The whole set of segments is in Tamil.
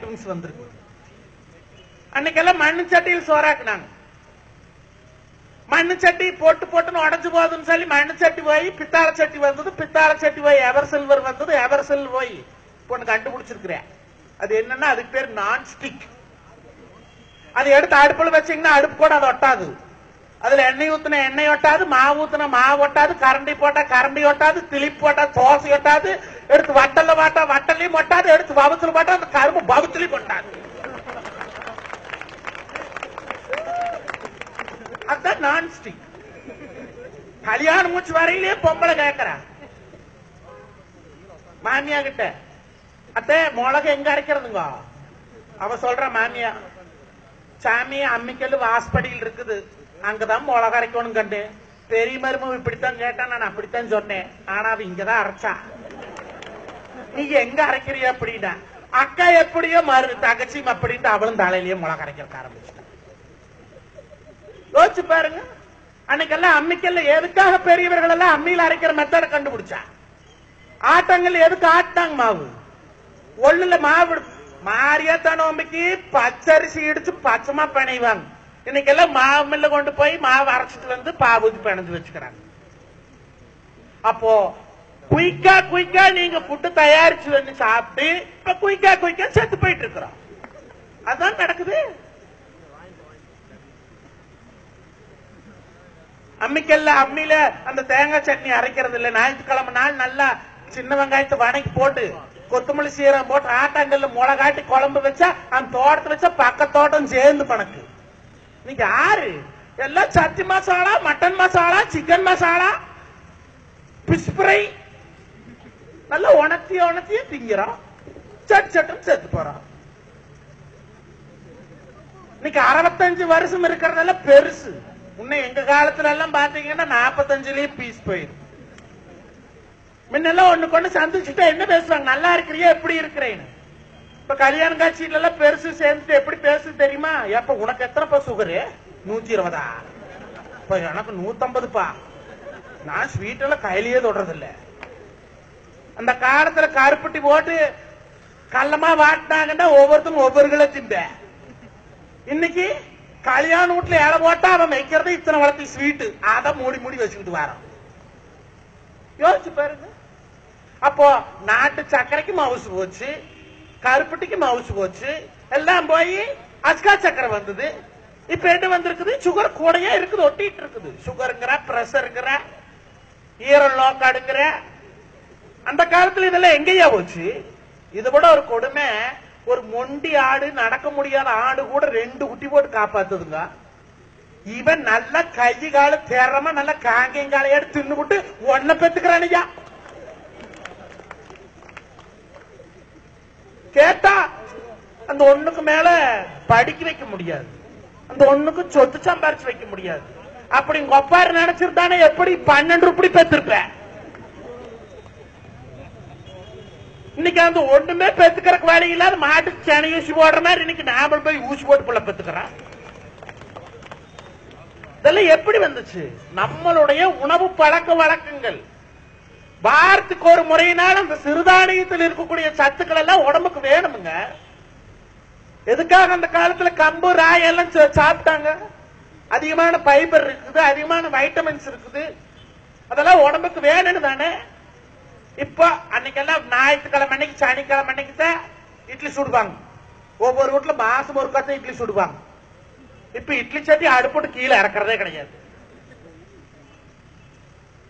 ஐட்டம்ஸ் வந்திருக்கு. அன்னைக்கெல்லாம் மண்ணு சட்டியில் சோறாக்குனாங்க. மண்ணு சட்டி போட்டு போட்டுன்னு உடஞ்சு போகுதுன்னு சொல்லி மண்ணு சட்டி போய் பித்தாள சட்டி வந்தது, பித்தாள சட்டி போய் எவர் சில்வர் வந்தது, எவர் சில்வர் போய் பொண்ணு கண்டுபிடிச்சிருக்கிறேன். அது என்னன்னா அதுக்கு பேர் நான் ஸ்டிக். அது எடுத்து அடுப்புல வச்சீங்கன்னா அடுப்பு கூட அது ஒட்டாது. அதுல எண்ணெய் ஊத்துன எண்ணெய் ஒட்டாது, மாவு ஊத்துன மாவு ஒட்டாது, கரண்டி போட்டா கரண்டி ஒட்டாது, திளிப்பு போட்டா தோசை ஒட்டாது, எடுத்து வட்டல்ல மாட்டா வட்டல்லையும் ஒட்டாது, எடுத்து பவத்துல போட்டா அந்த கரும்பு பவத்துலயும் ஒட்டாது. அதுதான் நான் ஸ்டிக். கல்யாணம் மூச்சு வரையிலே பொம்பளை கேட்கறா மாமியா கிட்ட, அத்தை மிளகு எங்க அரைக்கிறதுங்க? அவ சொல்ற மாமியா, சாமி அம்மிக்கல் வாஸ்படியில் இருக்குது, அங்கதான் மிளகு அரைக்கணும் கண்டு. பெரிய மருமம் இப்படித்தான் கேட்டா, நான் அப்படித்தான் சொன்னேன், ஆனா அவ இங்கதான் அரைச்சா. நீங்க எங்க அரைக்கிறிய அப்படின்னா, அக்கா எப்படியோ மறு தகச்சி அப்படின்ட்டு அவளும் தலையிலேயே மிளகு அரைக்க ஆரம்பிச்சுட்டா. யோசிச்சு பாருங்க. அன்னைக்கெல்லாம் அம்மிக்கல்ல எதுக்காக பெரியவர்கள் எல்லாம் அம்மியில அரைக்கிற மெத்தட கண்டுபிடிச்சா? ஆட்டங்கள் எதுக்கு ஆட்டாங்க? மாவு ஒண்ணுல மாவு மாரியாத்தா நோம்பிக்கு பச்சரிசி இடிச்சு பச்சமா பிணைவாங்க. இன்னைக்கு எல்லாம் மாவு மில்ல கொண்டு போய் மாவு அரைச்சிட்டு வந்து பாவுதி பிணைஞ்சு வச்சுக்கிறாங்க. அப்போ குயிக்கா நீங்க புட்டு தயாரிச்சு வந்து சாப்பிட்டு இப்ப குயிக்கா செத்து போயிட்டு இருக்கிறோம். அதான் நடக்குது. அம்மியில அந்த தேங்காய் சட்னி அரைக்கிறது இல்ல. ஞாயிற்றுக்கிழமை நாள் நல்லா சின்ன வெங்காயத்தை வணக்கி போட்டு கொத்தமல்லி சீரகம் போட்டு ஆட்டாங்கல்ல மிளகாட்டி குழம்பு வச்சா அந்த தோட்டத்தை வச்சா பக்கத்தோட்டம் சேர்ந்து பணக்கு. நீங்க யாரு? எல்லாம் Sakthi masala, mutton masala, chicken masala, fish fry நல்லா உணர்த்திய திங்கிறோம். சட்டுன்னு செத்து போறோம். இன்னைக்கு 65 வருஷம் இருக்கிறதெல்லாம் பெருசு. முன்ன எங்க காலத்துல எல்லாம் பாத்தீங்கன்னா 45லயே பீஸ் போயிடும். முன்னெல்லாம் ஒண்ணு கொண்டு சந்திச்சுட்டா என்ன பேசுவாங்க? நல்லா இருக்கிறியா, எப்படி இருக்கிறேன்னு. இப்ப கல்யாண காட்சியில எல்லாம் பெருசு சேர்ந்துட்டு எப்படி பேசு தெரியுமா? எப்ப உனக்கு எத்தனைப்பா சுகரு? 120. இப்ப எனக்கு 150பா. நான் ஸ்வீட் எல்லாம் கையிலேயே தொடறது இல்ல. அந்த காலத்துல கருப்பட்டி போட்டு கள்ளமா வாட்டினாங்கன்னா ஒவ்வொருத்தரும் ஒவ்வொரு கிலோ திம்ப. இன்னைக்கு கல்யாண வீட்டுல இலை போட்டா அவன் வைக்கிறது இத்தனை வளர்த்தி ஸ்வீட்டு, அதை மூடி வச்சுக்கிட்டு வரோம். யோசிச்சு பாருங்க. அப்போ நாட்டு சர்க்கரைக்கு மவுசு போச்சு, கருப்பட்டிக்கு மவுசு போச்சு, எல்லாம் போய் அஸ்கா சக்கரை வந்தது. இப்ப என்ன வந்திருக்குது? சுகர் கூடயே இருக்குது, ஒட்டிட்டு இருக்குது. சுகருங்கிற, பிரஷருங்கிற, ஈரல் நோக்காடுங்கிற. அந்த காலத்துல இதெல்லாம் எங்கேயா போச்சு? இது கூட ஒரு கொடுமை. ஒரு மொண்டி ஆடு, நடக்க முடியாத ஆடு கூட 2 குட்டி போட்டு காப்பாத்துதுங்க. இவன் நல்ல கை கால தேரமா நல்ல காங்கையும் எடுத்து தின்னுபிட்டு ஒன்ன பெத்துக்கிறானுயா. கேட்டா அந்த ஒண்ணுக்கு மேல படிக்க வைக்க முடியாது, அந்த ஒண்ணுக்கு சொத்து சம்பாரிச்சு வைக்க முடியாது. அப்படி கொப்பாரு நினைச்சிருந்தானே எப்படி 12 ரூபாய் பெத்திருப்ப. இன்னைக்கு அந்த ஒண்ணுமே பெத்துக்கிறக்கு வேலை இல்லாத மாட்டுக்கு செனை ஊசி போடுற மாதிரி இன்னைக்கு நாம போய் ஊசி போட்டு புள்ள பெத்துக்கிறோம். இதெல்லாம் எப்படி வந்துச்சு? நம்மளுடைய உணவு பழக்க வழக்கங்கள். வாரத்துக்கு ஒரு முறையினால் அந்த சிறுதானியத்தில் இருக்கக்கூடிய சத்துக்கள் எல்லாம் உடம்புக்கு வேணுமுங்க. எதுக்காக அந்த காலத்துல கம்பு ராய் எல்லாம் சாப்பிட்டாங்க? அதிகமான பைபர் இருக்குது, அதிகமான வைட்டமின்ஸ் இருக்குது, அதெல்லாம் உடம்புக்கு வேணும்னு தானே. இப்ப அன்னைக்கெல்லாம் ஞாயிற்றுக்கிழமை அன்னைக்கு, சனிக்கிழமை அன்னைக்கு தான் இட்லி சுடுவாங்க. ஒவ்வொரு வீட்டுல மாசம் ஒரு கத்தை இட்லி சுடுவாங்க. இப்ப இட்லி சட்டி அடுப்புட்டு கீழே இறக்குறதே கிடையாது.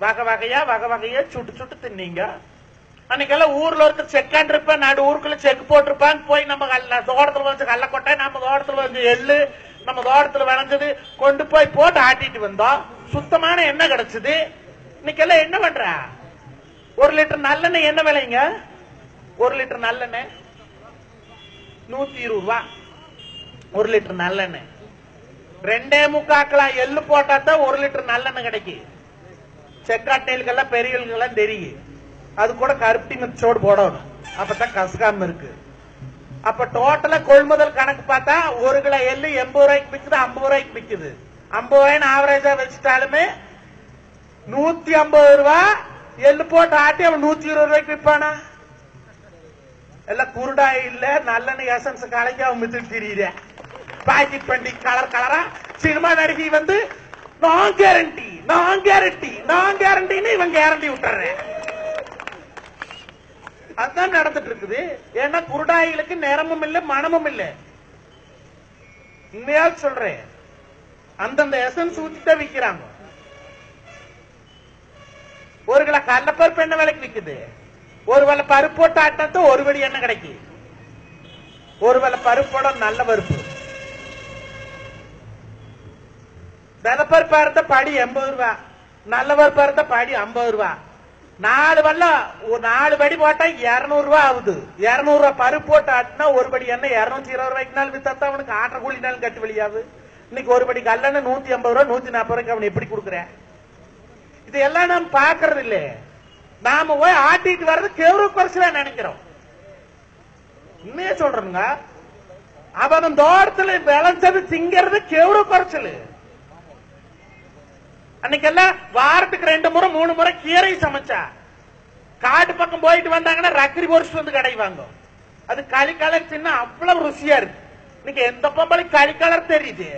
வகை வகையா சுட்டு தின்னீங்க. அன்னைக்கெல்லாம் ஊர்ல ஒருத்தர் செக்கான் இருப்பேன், நடு ஊருக்குள்ள செக்கு போட்டிருப்பாங்க. போய் நம்ம தோட்டத்துல வந்து கள்ளக்கொட்டை, நம்ம தோட்டத்துல வந்து எள்ளு, நம்ம தோட்டத்துல விளைஞ்சது கொண்டு போய் போட்டு ஆட்டிட்டு வந்தோம். சுத்தமான எண்ணெய் கிடைச்சது. இன்னைக்கெல்லாம் என்ன பண்ற? 1 லிட்டர் நல்லெண்ணெய் என்ன விலைங்க? 1 லிட்டர் நல்லெண்ணெய் 120 ரூபாய். 1 லிட்டர் நல்லெண்ணெய் 2.25 எள்ளு போட்டா தான் 1 லிட்டர் நல்லெண்ணெய் கிடைக்கும். செக்காட்டைகளுக்கெல்லாம் பெரியவர்களுக்கெல்லாம் தெரியும். அது கூட கருப்பட்டி மிச்சோடு போடணும், அப்பதான் கசகாம இருக்கு. அப்ப டோட்டலா கொள்முதல் கணக்கு பார்த்தா 1 கிலோ எள்ளு 80 ரூபாய்க்கு விக்குது, 50 ரூபாய்க்கு விக்குது. 50 ரூபாய்னு ஆவரேஜா வச்சுட்டாலுமே 150 ரூபாய் எள்ளு போட்டு ஆட்டி அவன் 120 ரூபாய்க்கு விற்பானா? எல்லாம் குருடாய் இல்ல நல்லெண்ணெய் எசன்ஸ் கலைக்காம மித்து திரியுற பாக்கெட் பண்ணி கலர் கலரா சினிமா நடிகை வந்து நான் கேரண்டி நான் கேரண்டி நான் கேரண்டின்னு இவன் கேரண்டி விட்டுறேன். அதுதான் நடந்துட்டு இருக்குது. ஏன்னா குருடாய்களுக்கு நேரமும் இல்ல மனமும் இல்ல. உண்மையா சொல்றேன். அந்தந்த எசன்ஸ் ஊத்திதான் விக்கிறாங்க. ஒரு கிலோ கடலைப்பருப்பு என்ன விலைக்கு விக்குது? ஒரு வேளை பருப்பு போட்டு ஆட்டத்து ஒரு படி எண்ணெய் கிடைக்கு. ஒரு வேளை பருப்போட நல்ல பருப்பு வெதப்பருப்பா இருந்த படி 80 ரூபா, நல்ல பருப்பா இருந்த படி 50 ரூபா. 4 வெள்ளம் 4 படி போட்டா 200 ரூபா ஆகுது. 200 ரூபா பருப்பு போட்டு ஆட்டினா ஒரு படி எண்ணெய் 220 ரூபாய்க்கு நாள் வித்தா அவனுக்கு ஆற்ற கூலினாலும் கட்டு வெளியாகுது. இன்னைக்கு ஒரு படி கல்லெண்ணெய் 150 ரூபா 140 ரூபாய்க்கு அவன் எப்படி கொடுக்குறேன்? இதெல்லாம் நாம் பாக்குறது இல்ல. நாம போய் ஆட்டிட்டு வர்றது கேவரு குறைச்சல நினைக்கிறோம். உண்மையே சொல்றோங்க. அவன் தோட்டத்துல விளைஞ்சது திங்கிறது கேவரு குறைச்சல். அன்னைக்கெல்லாம் வாரத்துக்கு 2 முறை 3 முறை கீரை சமைச்சா காட்டு பக்கம் போயிட்டு வந்தாங்கன்னா ரக்கரி பொரிச்சு வந்து கடைவாங்க. அது களி கலர் சின்ன அவ்வளவு ருசியா இருக்கு. இன்னைக்கு எந்த பொம்பளை களி கலர் தெரியுது?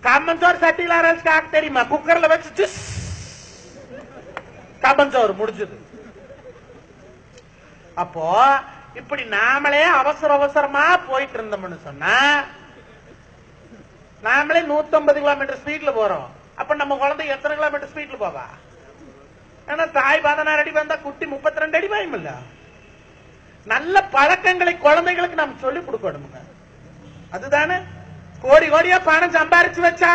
கம்மஞ்சோறு சட்டியில அரைச்சு தெரியுமா? குக்கர்ல வச்சு கம்மஞ்சோறு முடிஞ்சது. அப்போ இப்படி நாமளே அவசர அவசரமா போயிட்டு இருந்தோம்னு சொன்னா நாமளே 150 கிலோமீட்டர் ஸ்பீட்ல போறோம். அப்ப நம்ம குழந்தை எத்தனை கிலோமீட்டர் ஸ்பீட்ல போவா? ஏன்னா தாய் 16 அடி வந்தா குட்டி 32 அடி பாயும் இல்ல. நல்ல பழக்கங்களை குழந்தைகளுக்கு நாம் சொல்லி கொடுக்கணுங்க. அதுதானே கோடி கோடியா பணம் சம்பாரிச்சு வச்சா